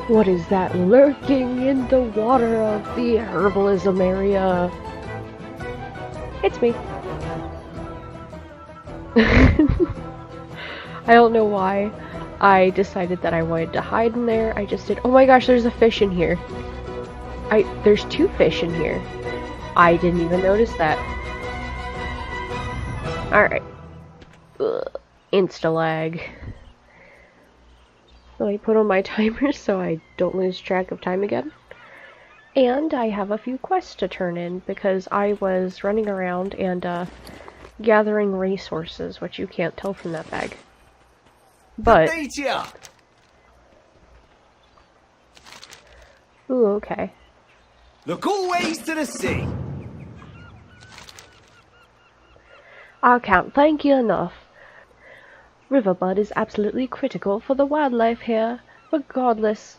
What is that lurking in the water of the herbalism area? It's me. I don't know why I decided that I wanted to hide in there. I just did. Oh my gosh, there's a fish in here. There's 2 fish in here. I didn't even notice that. Alright. Insta-lag. Let me put on my timer so I don't lose track of time again. And I have a few quests to turn in because I was running around and gathering resources, which you can't tell from that bag. But ooh, okay. Look always to the sea. I can't thank you enough. Riverbud is absolutely critical for the wildlife here, regardless.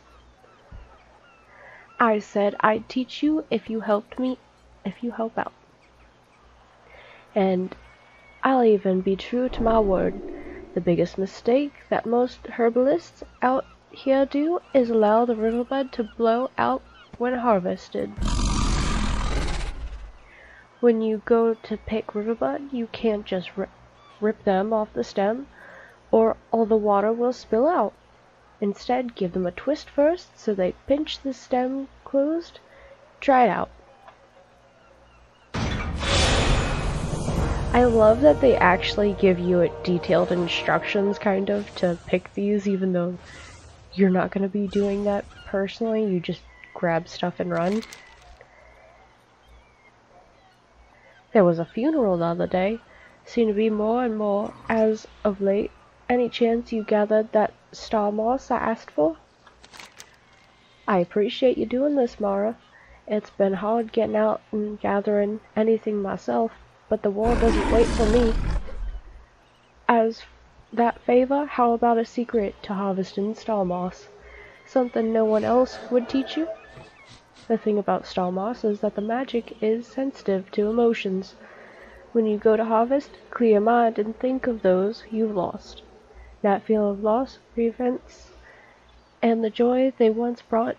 I said I'd teach you if you help out. And I'll even be true to my word. The biggest mistake that most herbalists out here do is allow the riverbud to blow out when harvested. When you go to pick riverbud, you can't just rip them off the stem, or all the water will spill out. Instead, give them a twist first so they pinch the stem closed. Try it out. I love that they actually give you detailed instructions, kind of, to pick these, even though you're not going to be doing that personally. You just grab stuff and run. There was a funeral the other day. Seemed to be more and more as of late. Any chance you gathered that star moss I asked for? I appreciate you doing this, Mara. It's been hard getting out and gathering anything myself, but the war doesn't wait for me. As that favor, how about a secret to harvesting star moss? Something no one else would teach you? The thing about star moss is that the magic is sensitive to emotions. When you go to harvest, clear your mind and think of those you've lost. That feeling of loss prevents, and the joy they once brought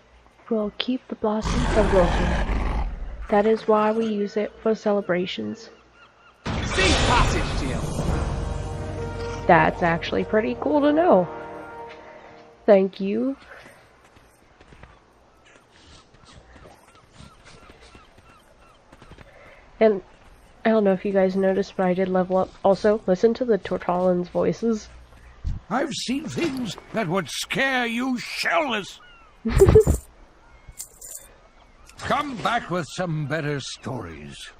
will keep the blossom from wilting. That is why we use it for celebrations. Sea passage to you. That's actually pretty cool to know. Thank you. And I don't know if you guys noticed, but I did level up. Also, listen to the Tortallans' voices. I've seen things that would scare you shellless. Come back with some better stories.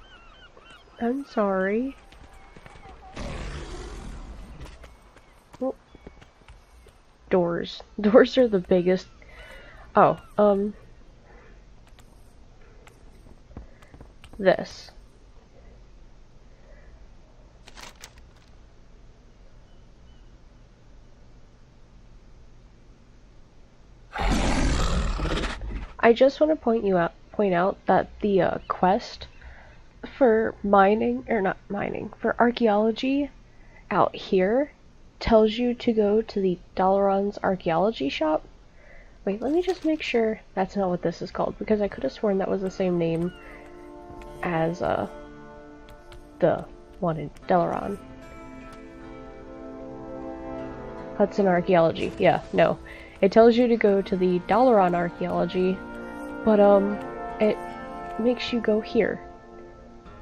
I'm sorry. Oh. Doors. Doors are the biggest. Oh, this. I just want to point out that the quest for for archaeology out here tells you to go to the Dalaran's archaeology shop. Wait, let me just make sure that's not what this is called, because I could have sworn that was the same name as the one in Dalaran. Hudson Archaeology. Yeah, no. It tells you to go to the Dalaran Archaeology, but it makes you go here.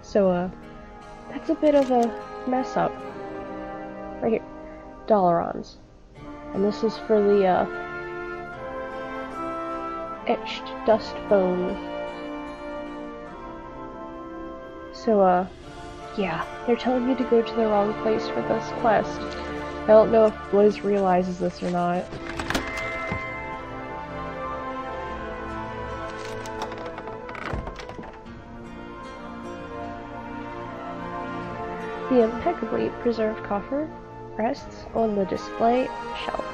So that's a bit of a mess up. Right here. Dalarans. And this is for the etched dust bone. So yeah, they're telling you to go to the wrong place for this quest. I don't know if Bliz realizes this or not. The impeccably preserved coffer rests on the display shelf.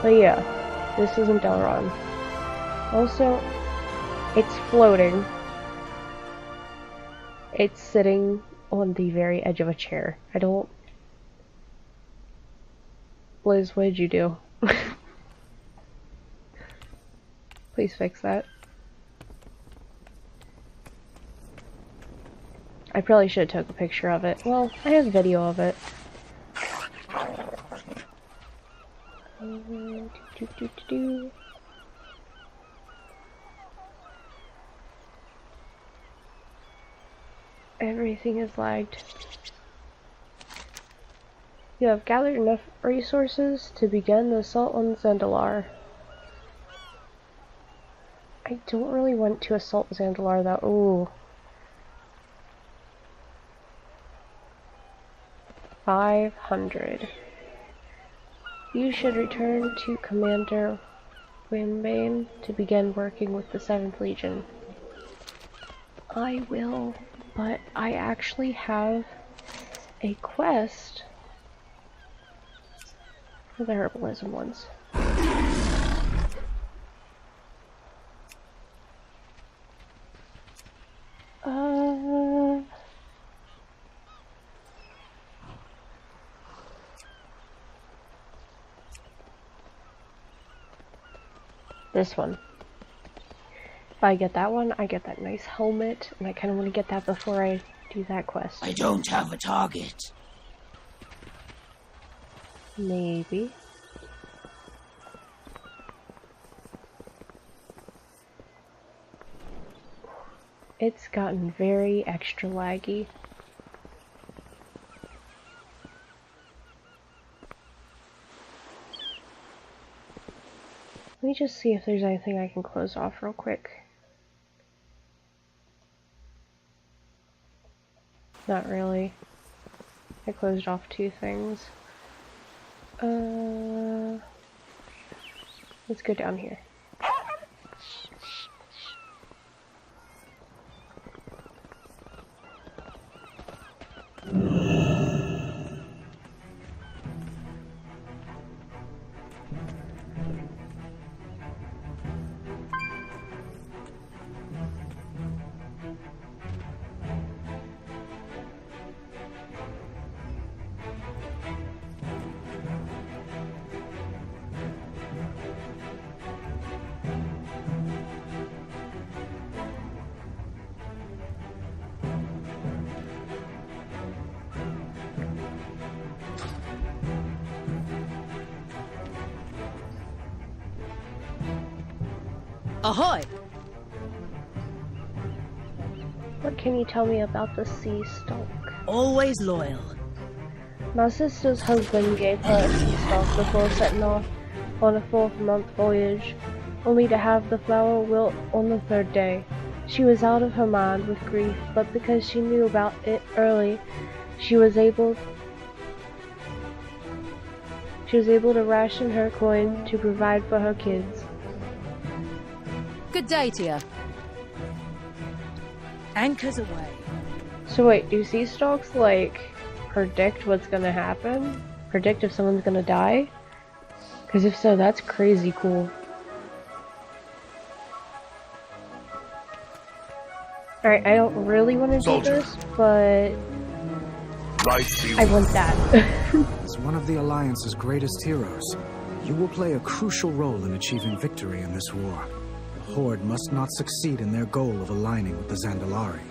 But yeah, this isn't Dalaran. Also, it's floating. It's sitting on the very edge of a chair. I don't... Bliz, what did you do? Please fix that. I probably should have took a picture of it. Well, I have video of it. Everything is lagged. You have gathered enough resources to begin the assault on Zandalar. I don't really want to assault Zandalar though. Ooh. 500. You should return to Commander Wimbane to begin working with the 7th Legion. I will, but I actually have a quest for the herbalism ones. This one. If I get that one, I get that nice helmet, and I kind of want to get that before I do that quest. I don't have a target. Maybe. It's gotten very extra laggy. Let me just see if there's anything I can close off real quick. Not really. I closed off 2 things. Let's go down here. Ahoy! What can you tell me about the sea stalk? Always loyal. My sister's husband gave her a sea stalk before setting off on a 4-month voyage, only to have the flower wilt on the 3rd day. She was out of her mind with grief, but because she knew about it early, she was able to ration her coin to provide for her kids. Good day to you. Anchors away. So wait, do sea stalks like predict what's gonna happen? Predict if someone's gonna die? Because if so, that's crazy cool. Alright, I don't really want to do this, but I want that. As one of the Alliance's greatest heroes, you will play a crucial role in achieving victory in this war. The Horde must not succeed in their goal of aligning with the Zandalari.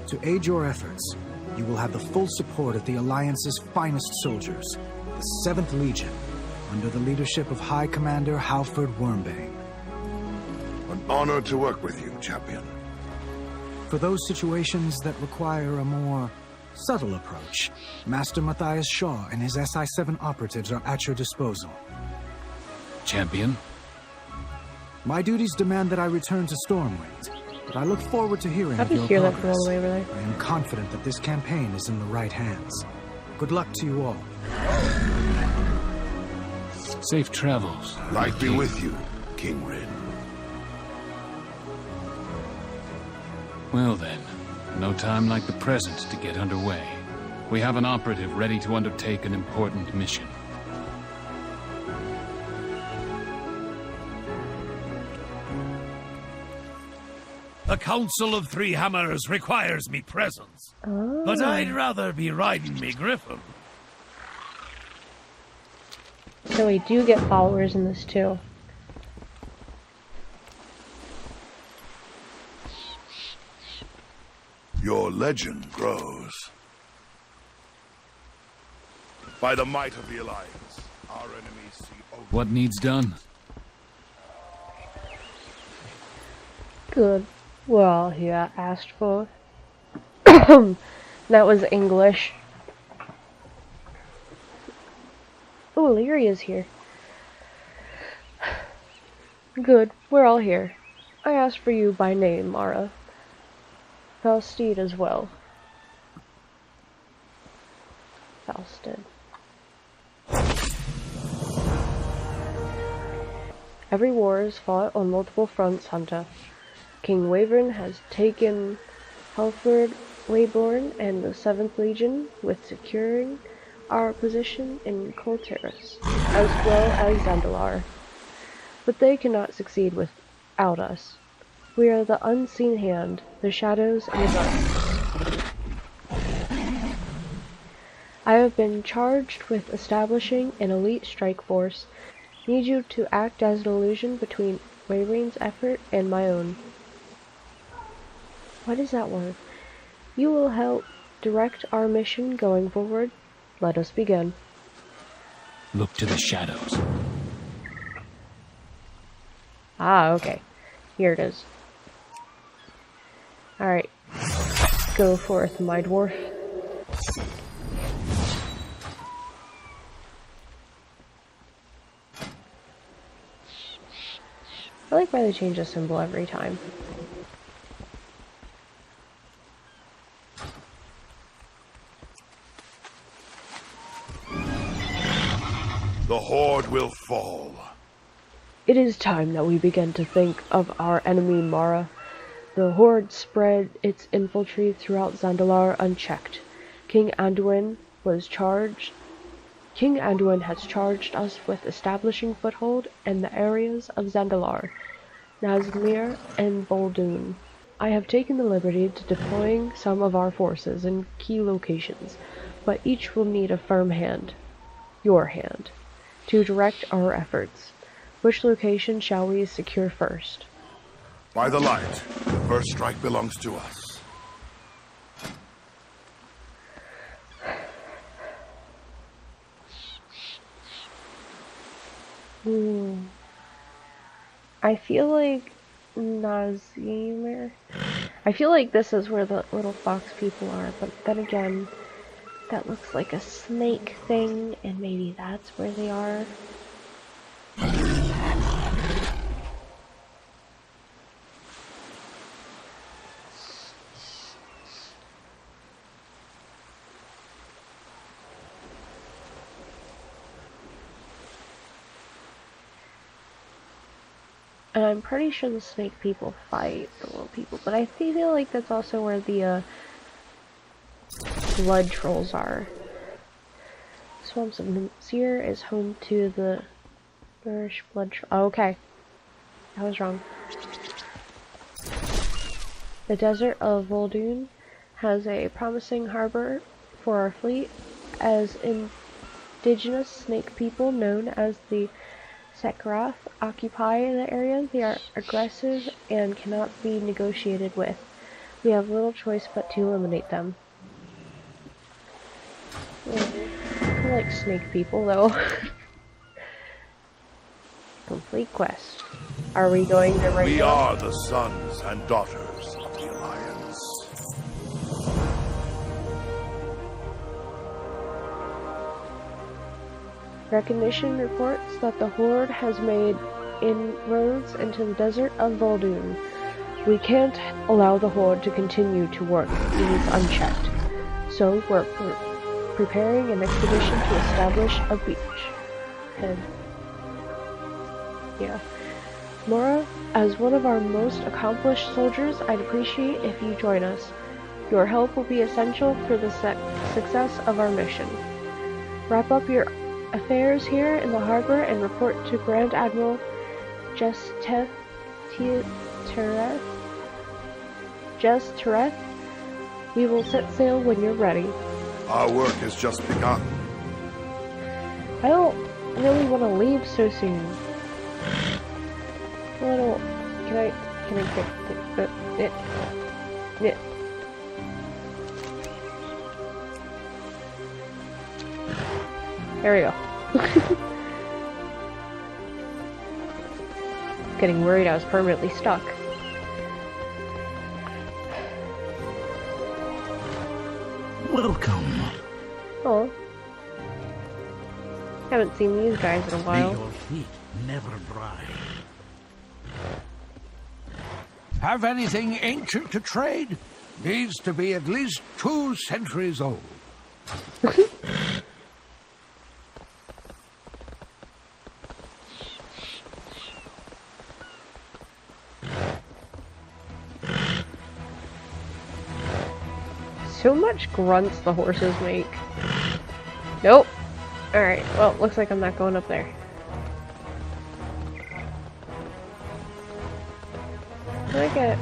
To aid your efforts, you will have the full support of the Alliance's finest soldiers, the 7th Legion, under the leadership of High Commander Halford Wormbane. An honor to work with you, champion. For those situations that require a more subtle approach, Master Matthias Shaw and his SI-7 operatives are at your disposal. Champion? My duties demand that I return to Stormwind, but I look forward to hearing How'd of you your hear that from progress. all the way over there? I am confident that this campaign is in the right hands. Good luck to you all. Safe travels. Light be with you, King Rin. Well then, no time like the present to get underway. We have an operative ready to undertake an important mission. The Council of Three Hammers requires me presence, but I'd rather be riding me griffin. So we do get followers in this too. Your legend grows. By the might of the Alliance, our enemies see only... What needs done? Good. Well, yeah, asked for. That was English. Oh, Lyria's here. Good, we're all here. I asked for you by name, Mara. Faustine as well. Faustin. Every war is fought on multiple fronts, Hunter. King Wyvern has taken Helford Wayborn and the 7th Legion with securing our position in Colteris, as well as Zandalar. But they cannot succeed without us. We are the unseen hand, the shadows and the darkness. I have been charged with establishing an elite strike force. Need you to act as an illusion between Wayward's effort and my own. What is that word? You will help direct our mission going forward. Let us begin. Look to the shadows. Ah, okay. Here it is. Alright. Go forth, my dwarf. I like why they change the symbol every time. The Horde will fall. It is time that we begin to think of our enemy Mara. The Horde spread its infiltrate throughout Zandalar unchecked. King Anduin has charged us with establishing foothold in the areas of Zandalar, Nazmir, and Boldoon. I have taken the liberty to deploying some of our forces in key locations, but each will need a firm hand, your hand, to direct our efforts. Which location shall we secure first? By the light, the first strike belongs to us. I feel like Nazmir. I feel like this is where the little fox people are, but then again, that looks like a snake thing, and maybe that's where they are. And I'm pretty sure the snake people fight the little people, but I feel like that's also where the blood trolls are. Swamps of Nimsir is home to the Irish blood troll. Oh, okay. I was wrong. The desert of Voldoon has a promising harbor for our fleet, as indigenous snake people known as the Sekroth occupy the area. They are aggressive and cannot be negotiated with. We have little choice but to eliminate them. I like snake people though. Complete quest. Are we going to right We now? are the sons and daughters of the Alliance. Recognition reports that the Horde has made inroads into the desert of Voldoon. We can't allow the Horde to continue to work these unchecked, so we're preparing an expedition to establish a beachhead. Yeah. Mora, as one of our most accomplished soldiers, I'd appreciate if you join us. Your help will be essential for the success of our mission. Wrap up your affairs here in the harbor and report to Grand Admiral Just Tereth. We will set sail when you're ready. Our work has just begun. I don't really want to leave so soon. Little, can I get it? There we go. Getting worried I was permanently stuck. Welcome. Oh. Haven't seen these guys in a May while. your feet never dry. Have anything ancient to trade? Needs to be at least 2 centuries old. So much grunts the horses make. Nope. Alright, well, looks like I'm not going up there. Can I get...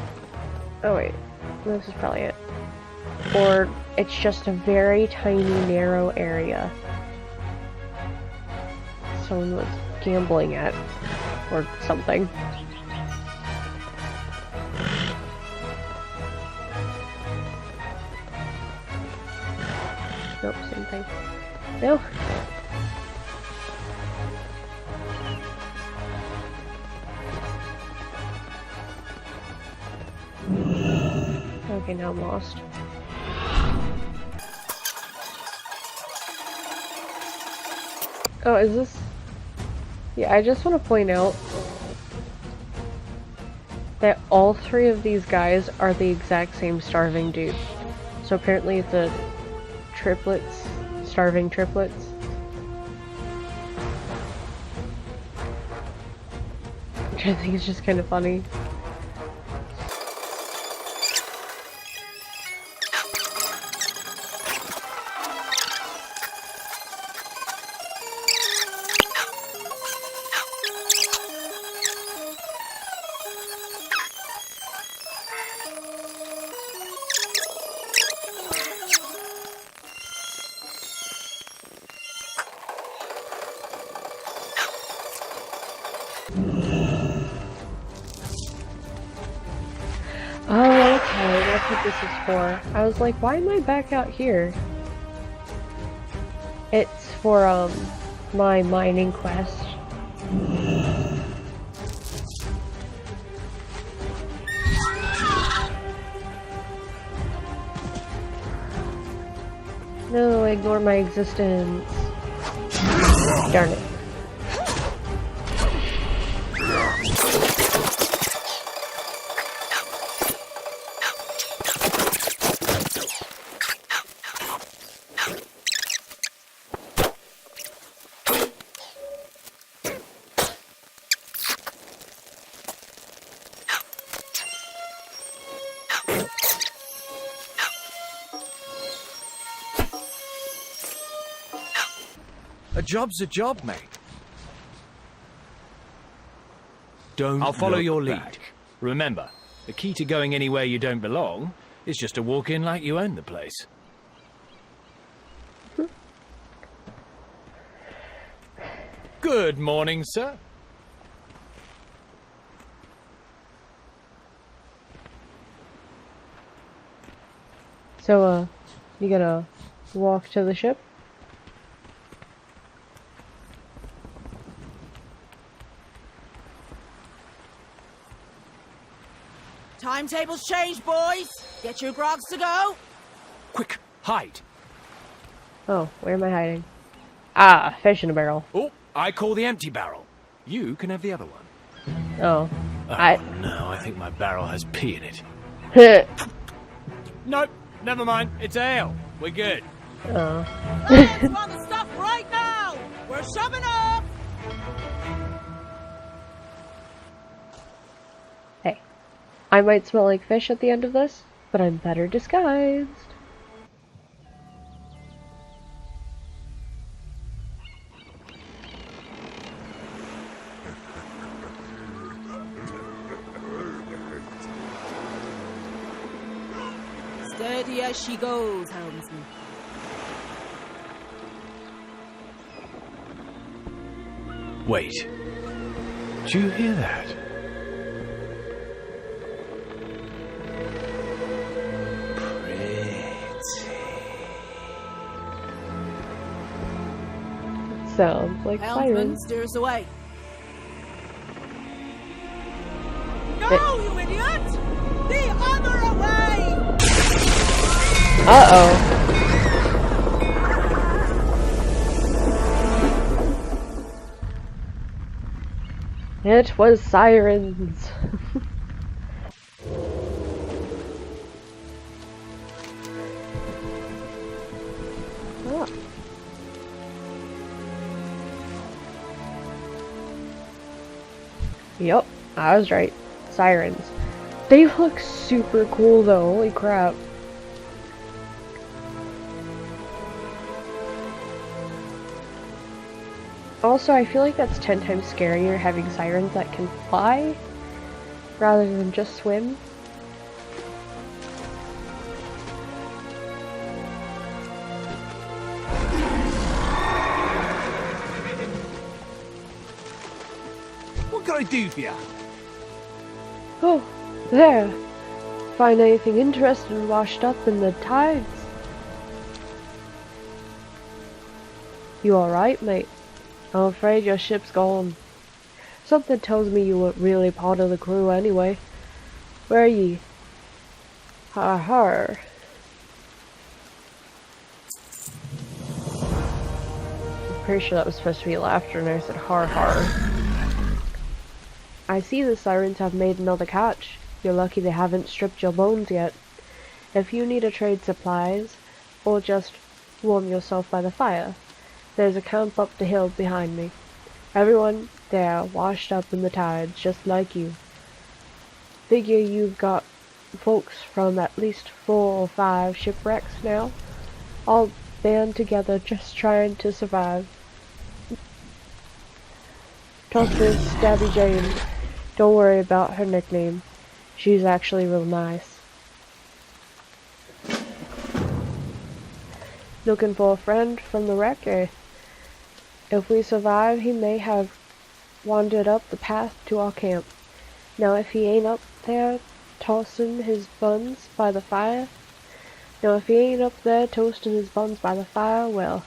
Oh wait, this is probably it. Or it's just a very tiny, narrow area someone was gambling at, or something. Nope, same thing. No. Okay, now I'm lost. Oh, is this... Yeah, I just want to point out that all 3 of these guys are the exact same starving dude. So apparently it's a triplets, starving triplets. Which I think is just kind of funny. Oh, okay, that's what this is for. I was like, why am I back out here? It's for, my mining quest. No, ignore my existence. Darn it. A job's a job, mate. Don't I'll follow look your lead. back. Remember, the key to going anywhere you don't belong is just to walk in like you own the place. Good morning, sir. So, you gonna walk to the ship? Timetable's changed, boys. Get your grogs to go. Quick, hide. Oh, where am I hiding? Ah, fish in a barrel. Oh, I call the empty barrel. You can have the other one. Oh. Oh, no, I think my barrel has pee in it. Nope, never mind. It's ale. We're good. Oh. Let's want the stuff right now. We're shoving up. Hey. I might smell like fish at the end of this, but I'm better disguised. Steady as she goes, helmsman. Wait. Do you hear that? Sounds like Helmsman, sirens. steer us away. No, you idiot! The other way! Uh-oh. It was sirens. Oh. Yep, I was right. Sirens. They look super cool though, holy crap. Also, I feel like that's 10 times scarier having sirens that can fly rather than just swim. What can I do for you? Oh, there. Find anything interesting washed up in the tides? You alright, mate? I'm afraid your ship's gone. Something tells me you weren't really part of the crew anyway. Where are ye? Har har. I'm pretty sure that was supposed to be laughter and I said har har. I see the sirens have made another catch. You're lucky they haven't stripped your bones yet. If you need to trade supplies, or just warm yourself by the fire, there's a camp up the hill behind me. Everyone there washed up in the tides, just like you. Figure you've got folks from at least 4 or 5 shipwrecks now, all band together just trying to survive. Talk to Stabby Jane. Don't worry about her nickname. She's actually real nice. Looking for a friend from the wreck, eh? If we survive, he may have wandered up the path to our camp. Now if he ain't up there toasting his buns by the fire, well,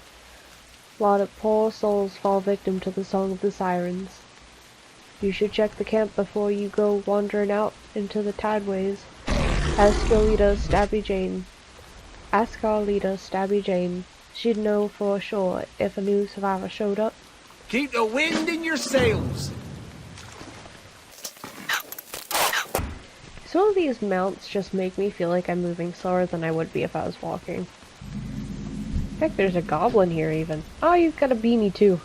a lot of poor souls fall victim to the song of the sirens. You should check the camp before you go wandering out into the tideways. Ask our leader, Stabby Jane. She'd know for sure if a new survivor showed up. Keep the wind in your sails! Some of these mounts just make me feel like I'm moving slower than I would be if I was walking. Heck, there's a goblin here even. Oh, you've got a beanie too.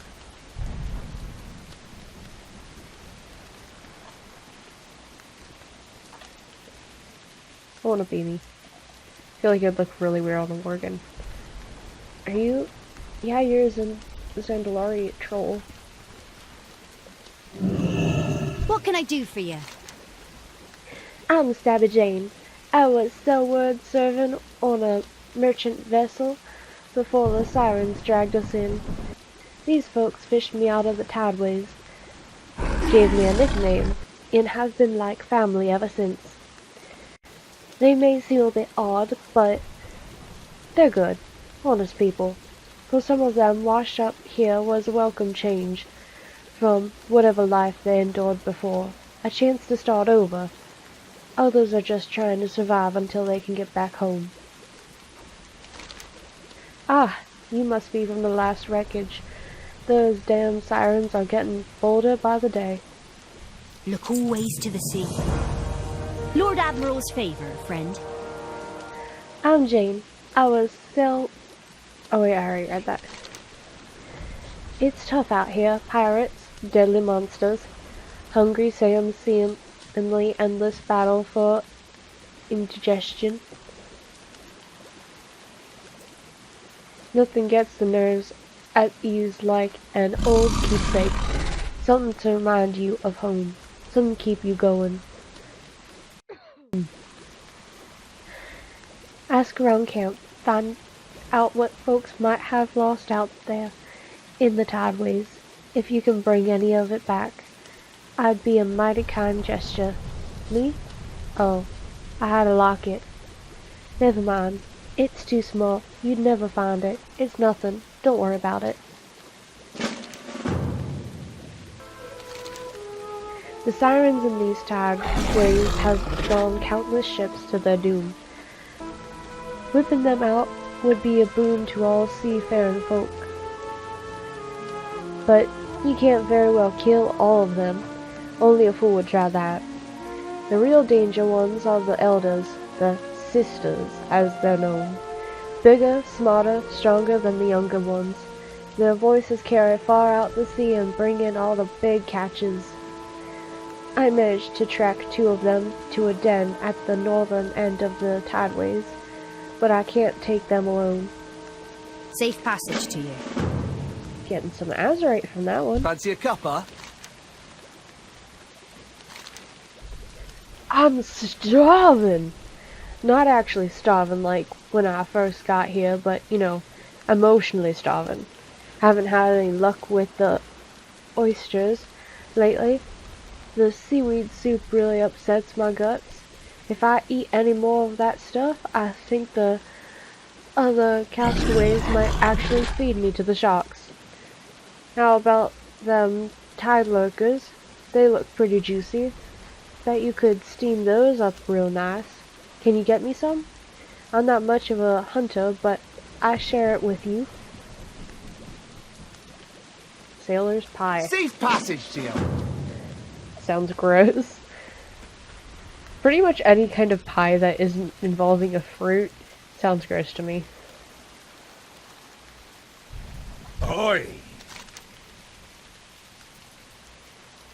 I want a beanie. I feel like it'd look really weird on a Morgan. Are you? Yeah, you're a Zandalari troll. What can I do for you? I'm Stabby Jane. I was stoward serving on a merchant vessel before the sirens dragged us in. These folks fished me out of the tideways, gave me a nickname, and have been like family ever since. They may seem a bit odd, but they're good, honest people. For some of them, washed up here was a welcome change from whatever life they endured before, a chance to start over. Others are just trying to survive until they can get back home. Ah, you must be from the last wreckage. Those damn sirens are getting bolder by the day. Look always to the sea. Lord Admiral's favour, friend. I'm Jane. I was still... Oh wait, I already read that. It's tough out here. Pirates, deadly monsters, hungry Sam seemingly endless battle for indigestion. Nothing gets the nerves at ease like an old keepsake. Something to remind you of home. Something to keep you going. Ask around camp. Find out what folks might have lost out there in the tideways. If you can bring any of it back, I'd be a mighty kind gesture. Me? Oh, I had a locket. Never mind. It's too small. You'd never find it. It's nothing. Don't worry about it. The sirens in these tideways have drawn countless ships to their doom. Whipping them out would be a boon to all seafaring folk. But you can't very well kill all of them. Only a fool would try that. The real danger ones are the elders, the sisters, as they're known. Bigger, smarter, stronger than the younger ones. Their voices carry far out the sea and bring in all the big catches. I managed to track 2 of them to a den at the northern end of the tideways, but I can't take them alone. Safe passage to you. Getting some Azerite from that one. Fancy a cuppa? I'm starving! Not actually starving like when I first got here, but, you know, emotionally starving. Haven't had any luck with the oysters lately. The seaweed soup really upsets my guts. If I eat any more of that stuff, I think the other castaways might actually feed me to the sharks. How about them tide lurkers? They look pretty juicy. Bet you could steam those up real nice. Can you get me some? I'm not much of a hunter, but I share it with you. Sailor's pie. Safe passage to you. Sounds gross. Pretty much any kind of pie that isn't involving a fruit sounds gross to me. Oi!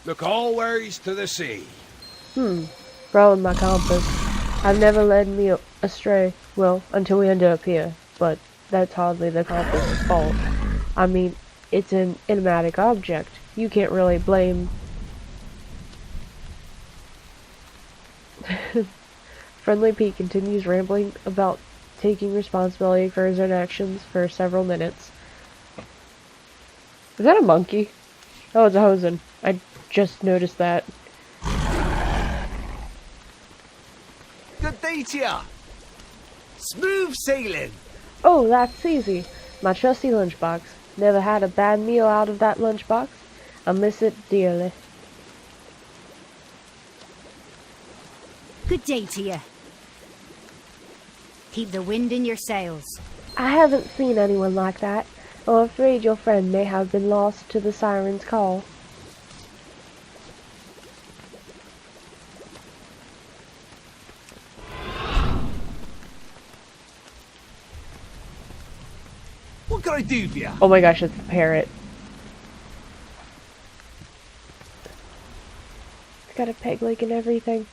Look all ways to the sea. Following my compass. I've never led me astray. Well, until we ended up here. But that's hardly the compass's fault. I mean, it's an enigmatic object. You can't really blame... Friendly Pete continues rambling about taking responsibility for his own actions for several minutes. Is that a monkey? Oh, it's a hosen. I just noticed that. Good day to ya. Smooth sailing. Oh, that's easy. My trusty lunchbox. Never had a bad meal out of that lunchbox. I miss it dearly. Good day to you. Keep the wind in your sails. I haven't seen anyone like that. I'm afraid your friend may have been lost to the siren's call. What can I do for you? Oh my gosh, it's the parrot. It's got a peg leg and everything.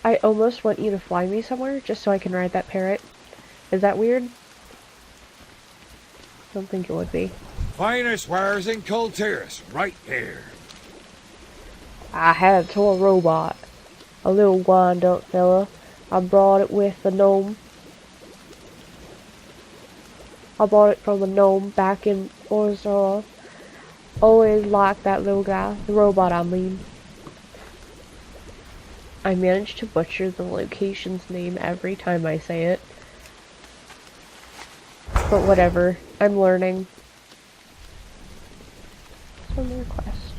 I almost want you to fly me somewhere just so I can ride that parrot. Is that weird? Don't think it would be. Finest wares in Kultiris, right here. I had a toy robot. A little wind-up fella. I brought it with the gnome. I bought it from a gnome back in Azeroth. Always liked that little guy. The robot, I mean. I managed to butcher the location's name every time I say it. But whatever. I'm learning. One more quest.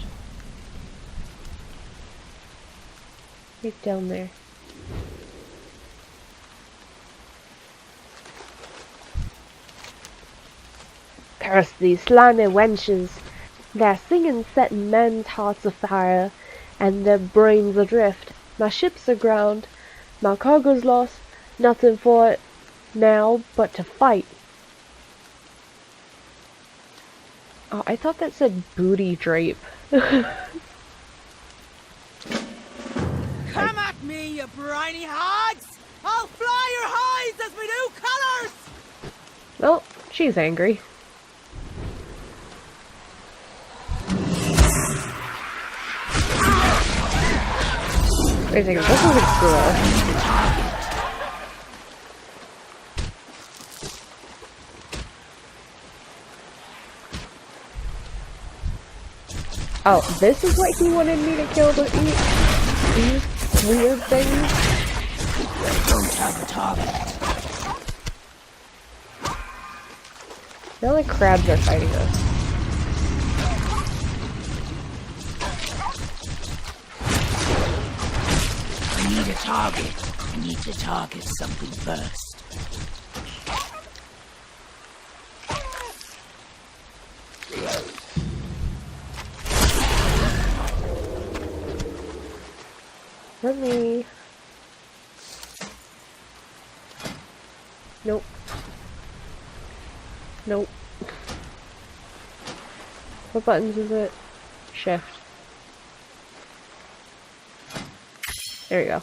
Right down there. Curse these slimy wenches. Their singing setting men's hearts afire, and their brains adrift. My ship's aground, my cargo's lost, nothing for it now but to fight. Oh, I thought that said booty drape. Come at me, you briny hogs! I'll fly your hides as we do colours! Well, she's angry. Wait a second, this is a girl. Oh, this is what he wanted me to kill to eat? These weird things? Don't have a target. Now the crabs are fighting us. I need a target. I need to target something first. For me. Nope. Nope. What buttons is it? Shift. There you go.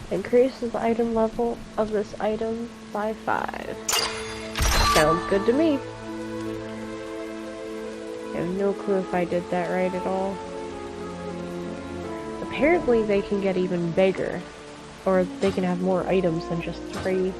Increases the item level of this item by 5. Sounds good to me. I have no clue if I did that right at all. Apparently they can get even bigger. Or they can have more items than just 3.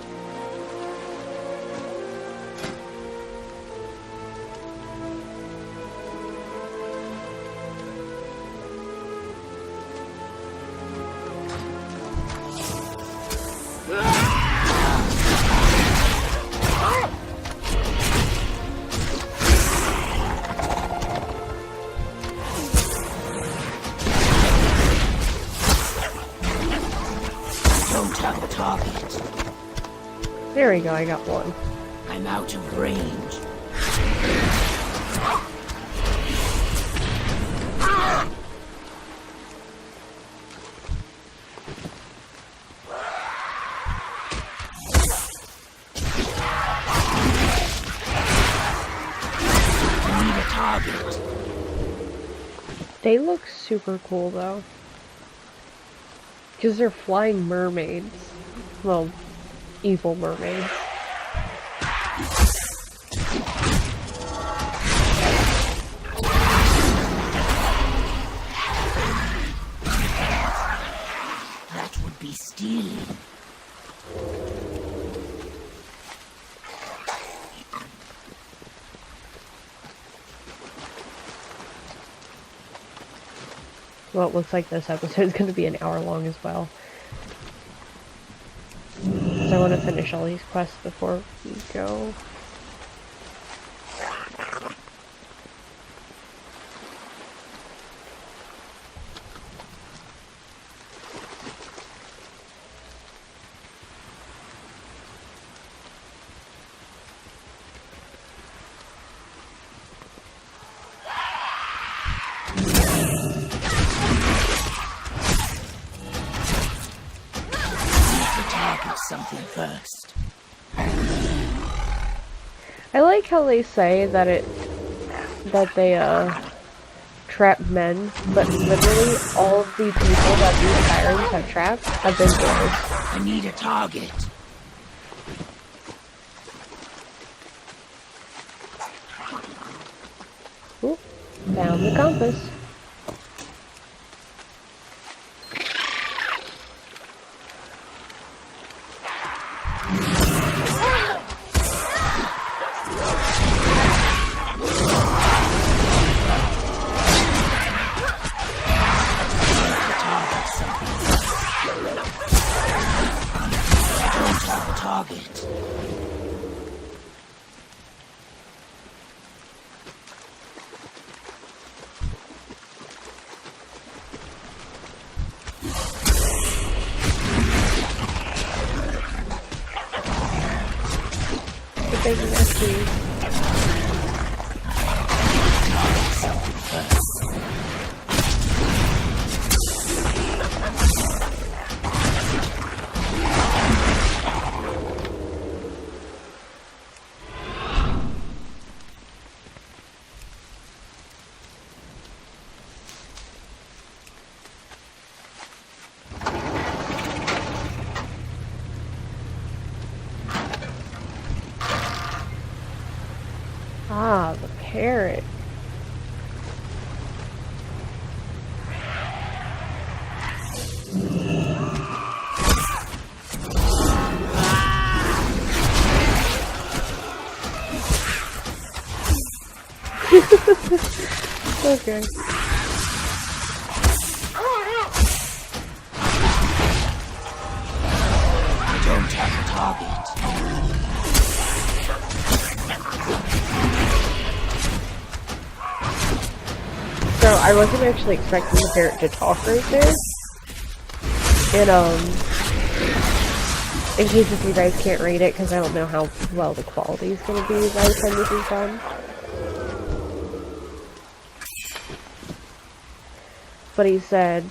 There we go, I got one. I'm out of range. I need a target. They look super cool though. Because they're flying mermaids. Well, evil mermaids. That would be stealing. Well, it looks like this episode is going to be an hour long as well. So I want to finish all these quests before we go. Something first. I like how they say that they trap men, but literally all of the people that these sirens have trapped have been boys. I need a target. Ooh, found the compass. Ah, the parrot. Okay. Don't have a target. So I wasn't actually expecting the parrot to talk right there. And in case if you guys can't read it, because I don't know how well the quality is going to be by the time this is done. But he said,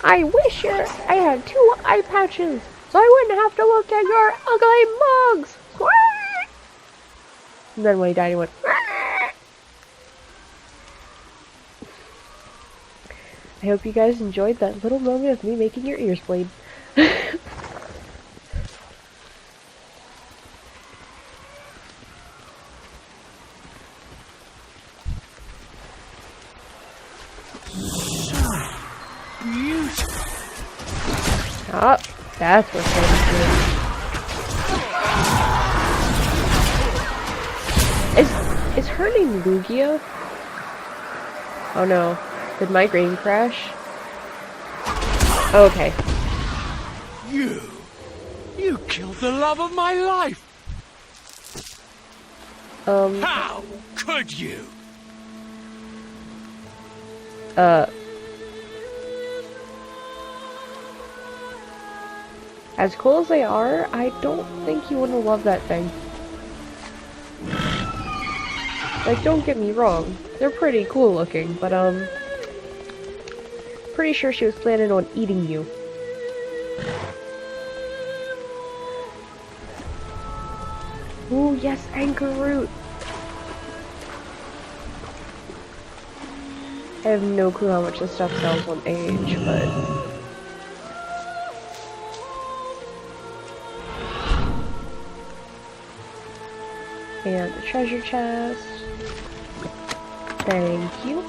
I wish I had 2 eye patches, so I wouldn't have to look at your ugly mugs. And then when he died, he went, I hope you guys enjoyed that little moment of me making your ears bleed. Oh, that's what Sam's doing. Is her name Lugia? Oh no. Did my brain crash? Okay. You killed the love of my life! How could you? As cool as they are, I don't think you wouldn't love that thing. Like, don't get me wrong, they're pretty cool looking, but pretty sure she was planning on eating you. Ooh, yes, anchor root. I have no clue how much this stuff sells on age, but and the treasure chest. Thank you.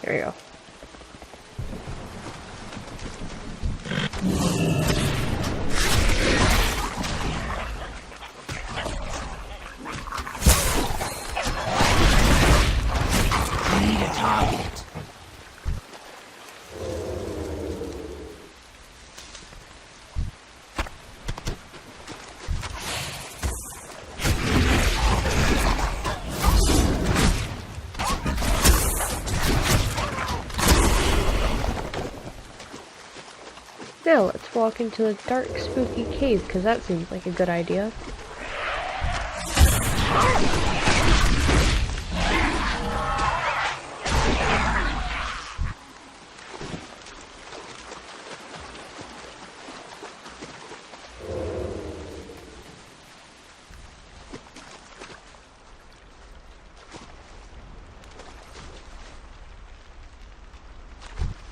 There we go. Need a target. Now let's walk into the dark, spooky cave, because that seems like a good idea.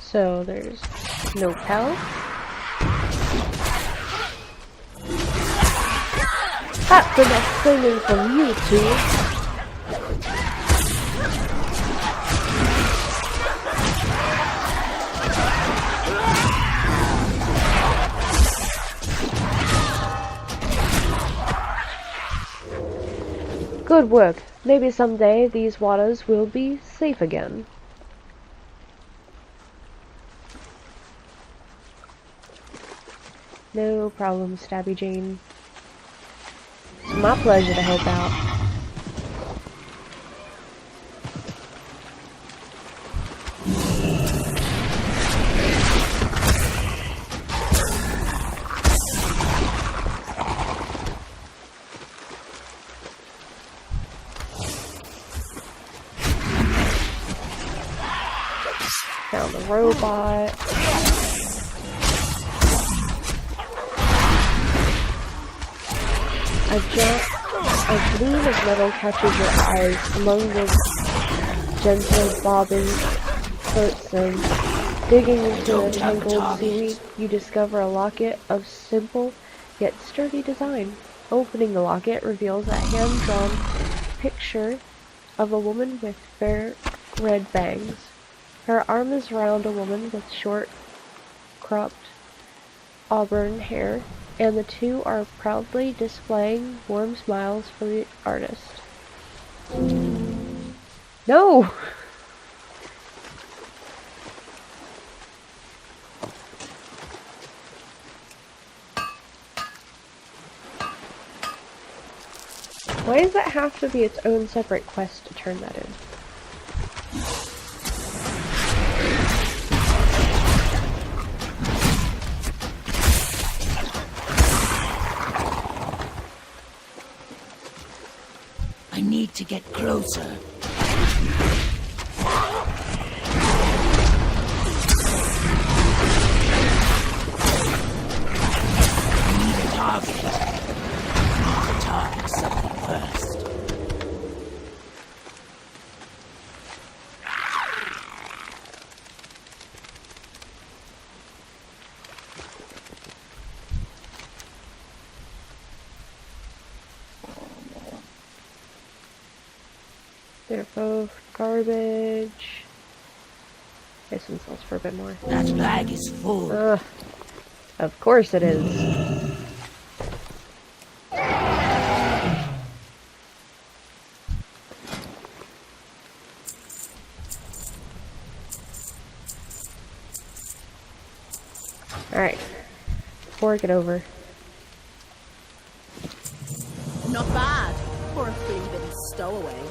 So there's no pal. That's the next thing from you two. Good work. Maybe someday these waters will be safe again. No problem, Stabby Jane. It's my pleasure to help out. Found the robot. A gleam of metal catches your eyes among the gentle bobbing floats and digging into the tangled seaweed, you discover a locket of simple yet sturdy design. Opening the locket reveals a hand-drawn picture of a woman with fair red bangs. Her arm is around a woman with short, cropped auburn hair, and the two are proudly displaying warm smiles for the artist. No! Why does that have to be its own separate quest to turn that in? I need to get closer. I need a target. I need to target something first. They're both garbage. This one sells for a bit more. That bag is full. Ugh. Of course it is. Alright. Fork it over. Not bad for a flea-bitten stowaway.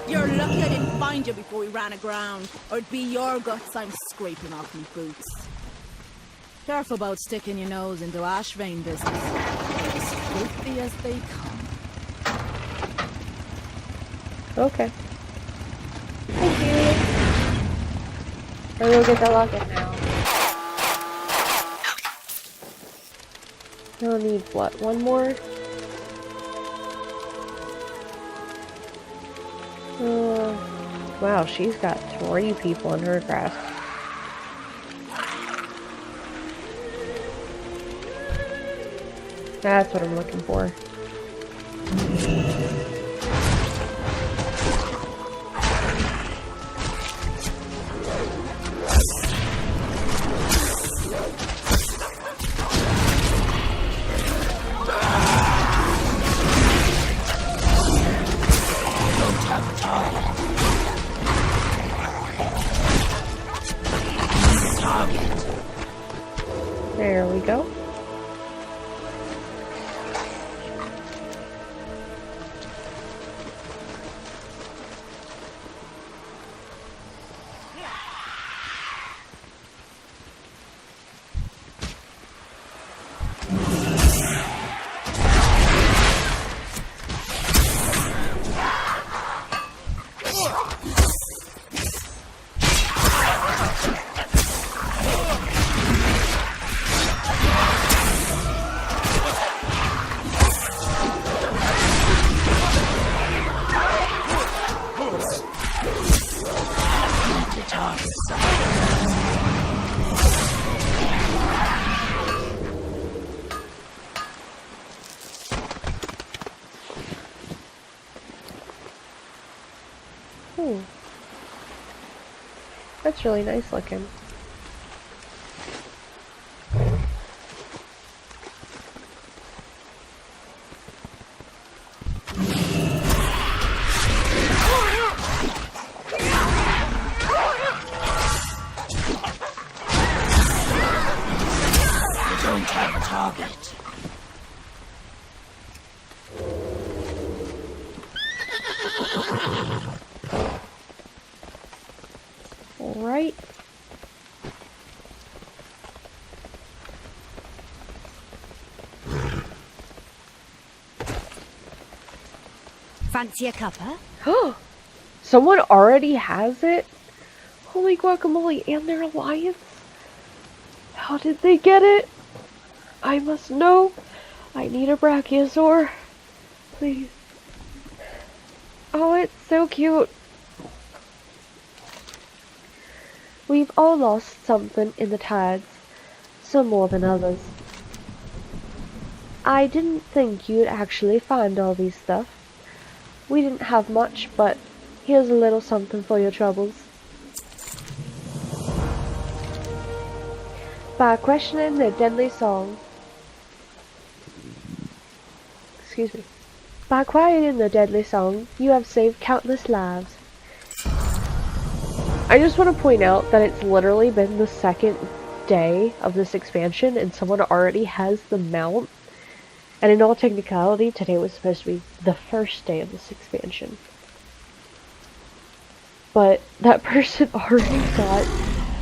You're lucky I didn't find you before we ran aground, or it'd be your guts I'm scraping off me boots. Careful about sticking your nose into ash vein business. As filthy as they come. Okay. Thank you. I'll go get the locket now. I'll need what? One more? Wow, she's got 3 people in her grasp. That's what I'm looking for. There we go. That's really nice looking. I don't have a target. Right. Fancy a cuppa? Someone already has it? Holy guacamole, and their alliance? How did they get it? I must know. I need a brachiosaur. Please. Oh, it's so cute. We've all lost something in the tides, some more than others. I didn't think you'd actually find all these stuff. We didn't have much, but here's a little something for your troubles. By questioning their deadly song, excuse me. By quieting the deadly song, you have saved countless lives. I just want to point out that it's literally been the second day of this expansion and someone already has the mount. And in all technicality, today was supposed to be the first day of this expansion. But that person already got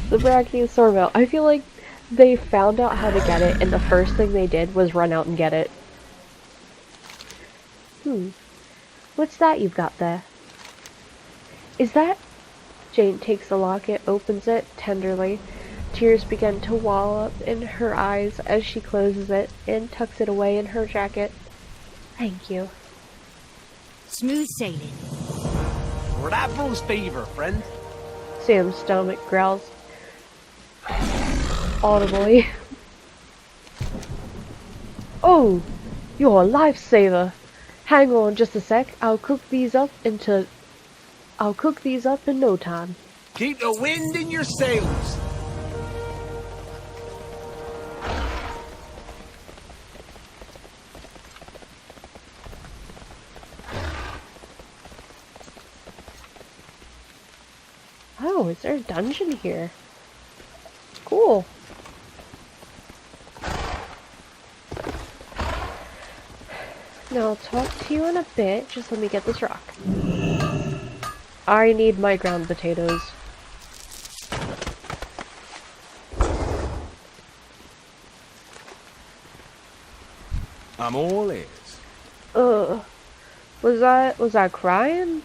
the Brachiosaur mount. I feel like they found out how to get it and the first thing they did was run out and get it. What's that you've got there? Is that... Jane takes the locket, opens it tenderly. Tears begin to well up in her eyes as she closes it and tucks it away in her jacket. Thank you. Smooth sailing. Lord Admiral's favor, friend. Sam's stomach growls audibly. Oh, you're a lifesaver. Hang on just a sec. I'll cook these up in no time. Keep the wind in your sails. Oh, is there a dungeon here? Cool. Now I'll talk to you in a bit. Just let me get this rock. I need my ground potatoes. I'm all ears. Was I crying?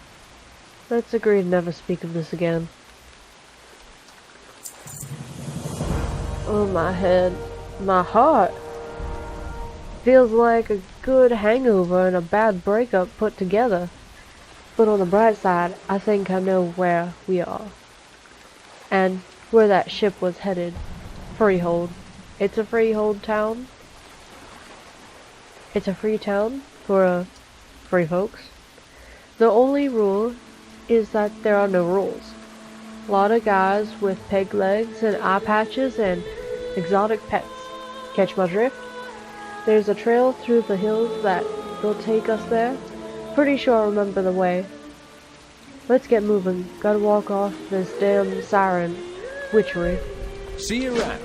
Let's agree to never speak of this again. Oh, my head. My heart. Feels like a good hangover and a bad breakup put together. But on the bright side, I think I know where we are. And where that ship was headed. Freehold. It's a freehold town. It's a free town for free folks. The only rule is that there are no rules. A lot of guys with peg legs and eye patches and exotic pets. Catch my drift? There's a trail through the hills that will take us there. Pretty sure I remember the way. Let's get moving. Gotta walk off this damn siren witchery. See you around.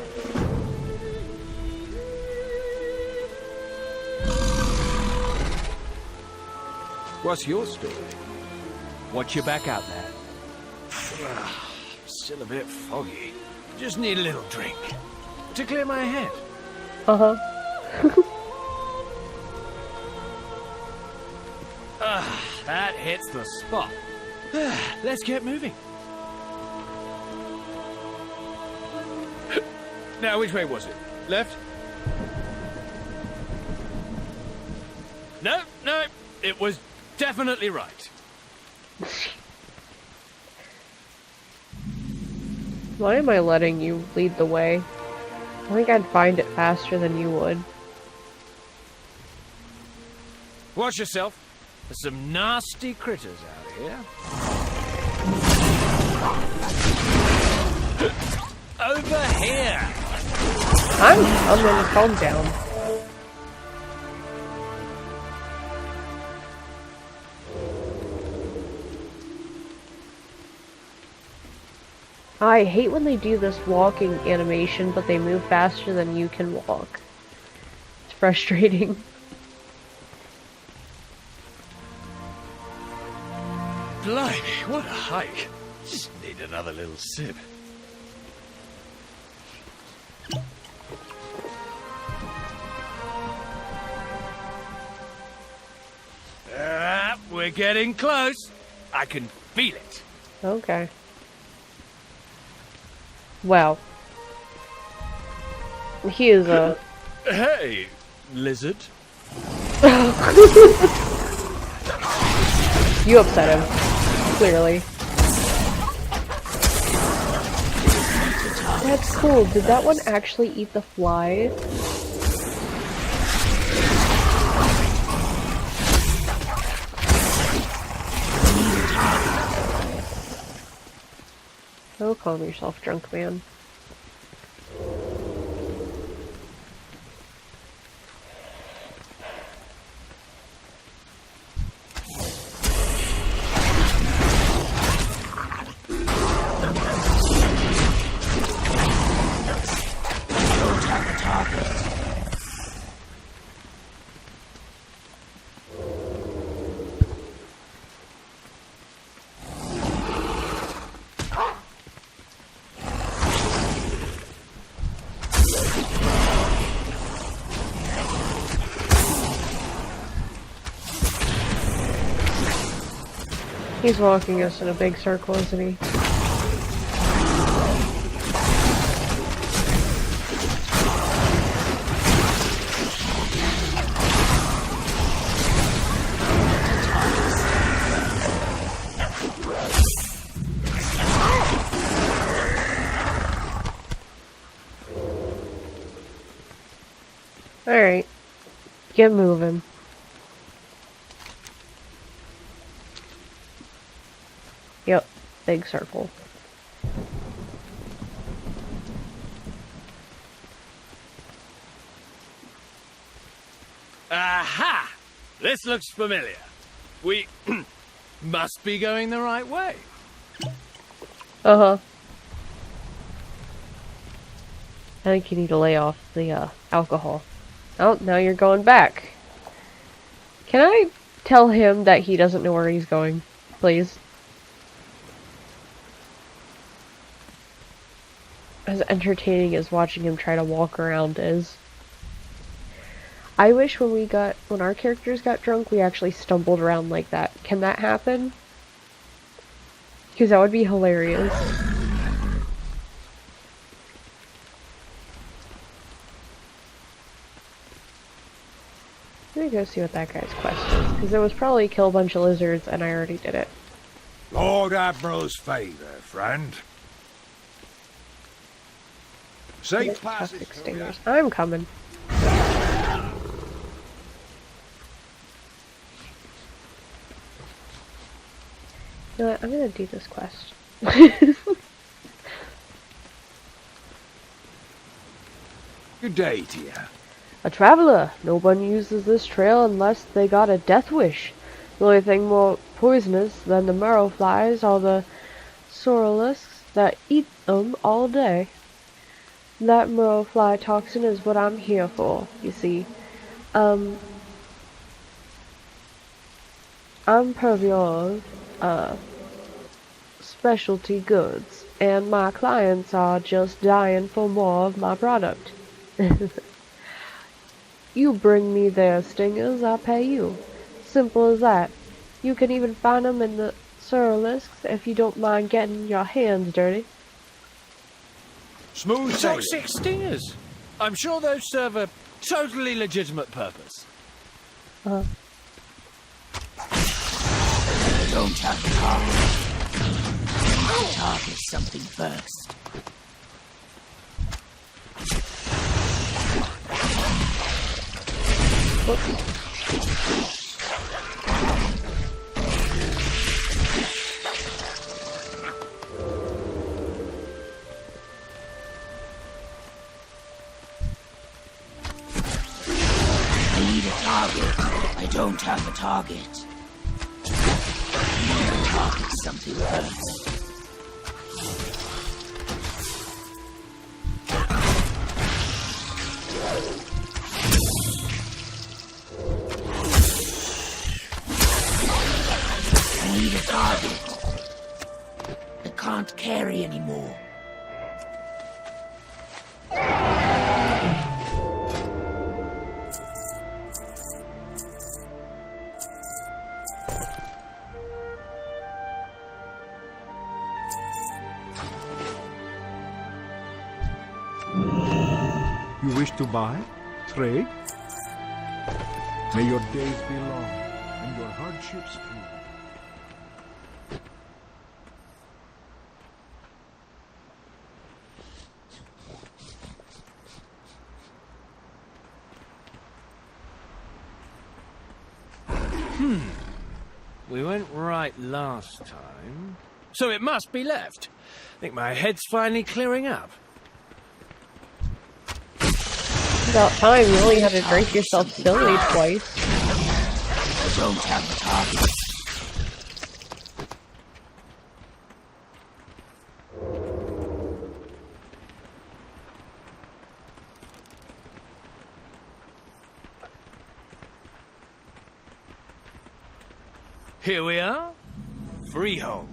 What's your story? What's your back out there? Still a bit foggy. Just need a little drink to clear my head. That hits the spot. Let's get moving. Now, which way was it? Left? No, it was definitely right. Why am I letting you lead the way? I think I'd find it faster than you would. Watch yourself. There's some nasty critters out here. Over here! I'm gonna calm down. I hate when they do this walking animation, but they move faster than you can walk. It's frustrating. Blimey, what a hike. Just need another little sip. We're getting close. I can feel it. Okay. Well. He is a... Hey, lizard. You upset him. Clearly. That's cool. Did that one actually eat the fly? Oh, calm yourself, drunk man. He's walking us in a big circle, isn't he? Alright. Get moving. Yep. Big circle. Aha! This looks familiar. We must be going the right way. Uh-huh. I think you need to lay off the alcohol. Oh, now you're going back. Can I tell him that he doesn't know where he's going, please? As entertaining as watching him try to walk around is. I wish when our characters got drunk, we actually stumbled around like that. Can that happen? Because that would be hilarious. Let me go see what that guy's quest is, because it was probably kill a bunch of lizards, and I already did it. Lord Admiral's favor, friend. Safe passage. Extinguishers. I'm coming. You know what? I'm gonna do this quest. Good day to you. A traveler. No one uses this trail unless they got a death wish. The only thing more poisonous than the marrow flies are the sorrelisks that eat them all day. That marrow fly toxin is what I'm here for, you see. I'm purveyor of specialty goods, and my clients are just dying for more of my product. You bring me their stingers, I pay you. Simple as that. You can even find them in the sorrelisks if you don't mind getting your hands dirty. Smooth Toxic stingers. I'm sure those serve a totally legitimate purpose. I don't have a target. I'll target something first. I need a target. I don't have a target. I need to target something first. I need a target. I can't carry anymore. You wish to buy? Trade? May your days be long and your hardships few. We went right last time, so it must be left. I think my head's finally clearing up. About time, you only had to drink yourself silly twice. I don't have a target. Here we are. Freehold.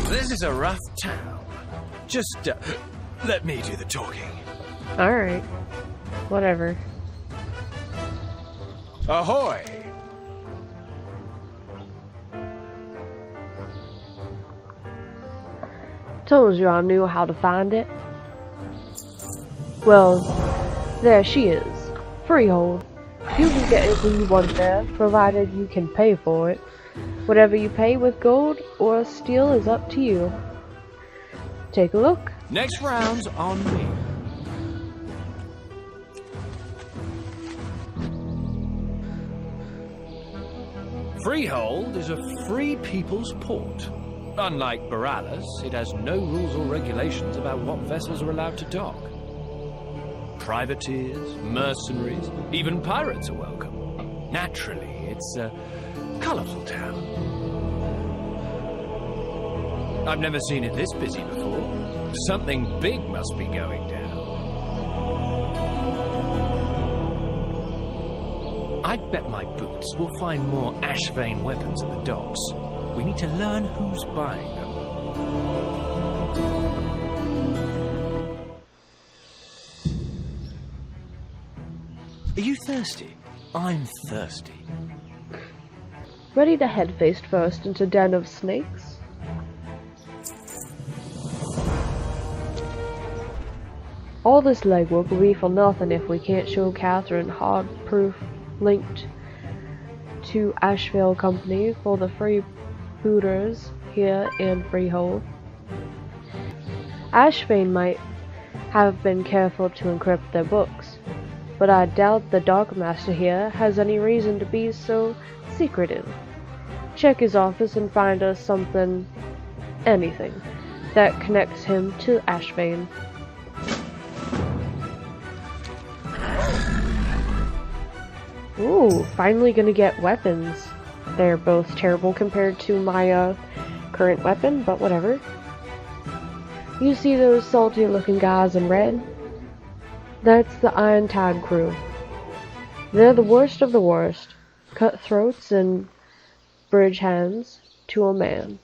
This is a rough town. Just Let me do the talking. Alright. Whatever. Ahoy! Told you I knew how to find it. Well, there she is. Freehold. You can get anything you want there, provided you can pay for it. Whatever you pay with gold or steel is up to you. Take a look. Next round's on me. Freehold is a free people's port. Unlike Borealis, it has no rules or regulations about what vessels are allowed to dock. Privateers, mercenaries, even pirates are welcome. Naturally, it's a colourful town. I've never seen it this busy before. Something big must be going down. I'd bet my boots we'll find more Ashvane weapons at the docks. We need to learn who's buying them. Are you thirsty? I'm thirsty. Ready to head face first into den of snakes? All this legwork will be for nothing if we can't show Catherine hard proof linked to Ashvale Company for the freebooters here in Freehold. Ashvane might have been careful to encrypt their books, but I doubt the Darkmaster here has any reason to be so secretive. Check his office and find us something, anything, that connects him to Ashvane. Ooh, finally gonna get weapons. They're both terrible compared to my current weapon, but whatever. You see those salty looking guys in red? That's the Irontide crew. They're the worst of the worst. Cutthroats and bridge hands to a man.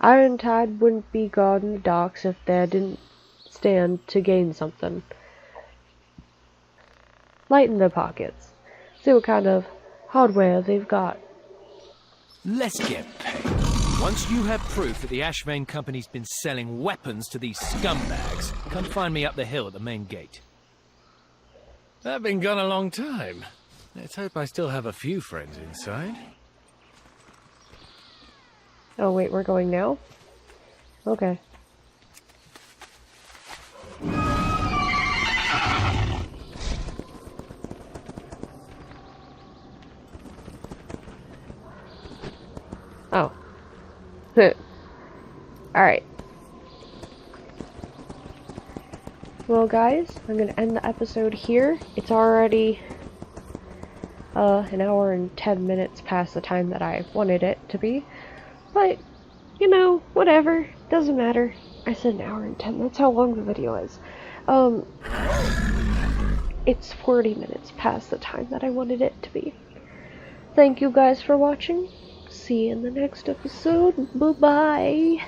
Irontide wouldn't be guarding the docks if they didn't stand to gain something. Lighten their pockets. See what kind of hardware they've got. Let's get paid. Once you have proof that the Ashvane Company's been selling weapons to these scumbags, come find me up the hill at the main gate. I've been gone a long time. Let's hope I still have a few friends inside. Oh wait, we're going now? Okay. Oh. Alright. Well guys, I'm gonna end the episode here. It's already an hour and 10 minutes past the time that I wanted it to be. But, you know, whatever. Doesn't matter. I said an hour and 10. That's how long the video is. It's 40 minutes past the time that I wanted it to be. Thank you guys for watching. See you in the next episode. Bye-bye.